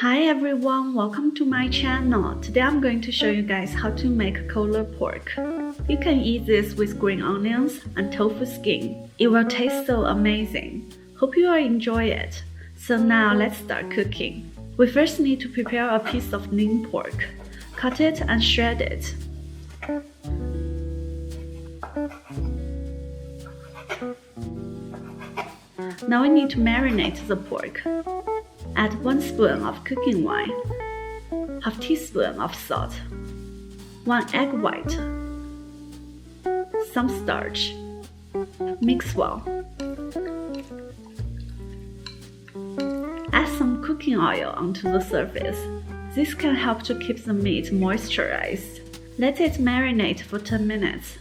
Hi everyone, welcome to my channel. Today I'm going to show you guys how to make Kohler pork. You can eat this with green onions and tofu skin. It will taste so amazing. Hope you will enjoy it. So now let's start cooking. We first need to prepare a piece of lean pork. Cut it and shred it. Now we need to marinate the pork. Add 1 spoon of cooking wine, half teaspoon of salt, 1 egg white, some starch. Mix well. Add some cooking oil onto the surface. This can help to keep the meat moisturized. Let it marinate for 10 minutes.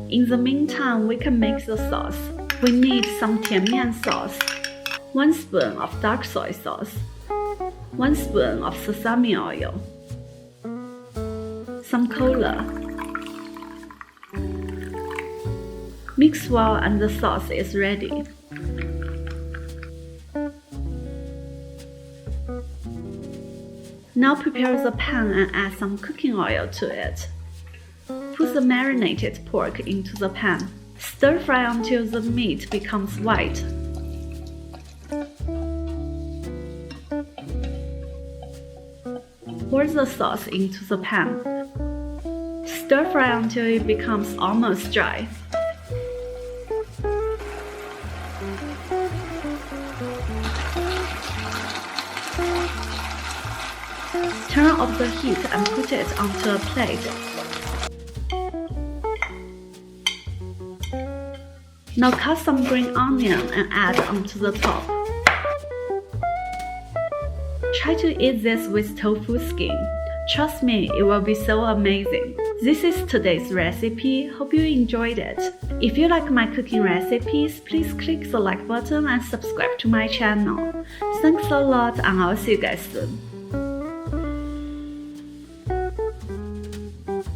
In the meantime, we can make the sauce. We need some 甜面 sauce, 1 spoon of dark soy sauce, 1 spoon of sesame oil, some cola. Mix well and the sauce is ready. Now prepare the pan and add some cooking oil to it. Put the marinated pork into the pan. Stir fry until the meat becomes white. Pour the sauce into the pan. Stir fry until it becomes almost dry. Turn off the heat and put it onto a plate. Now cut some green onion and add onto the top. Try to eat this with tofu skin. Trust me, it will be so amazing. This is today's recipe. Hope you enjoyed it. If you like my cooking recipes, please click the like button and subscribe to my channel. Thanks a lot and I'll see you guys soon.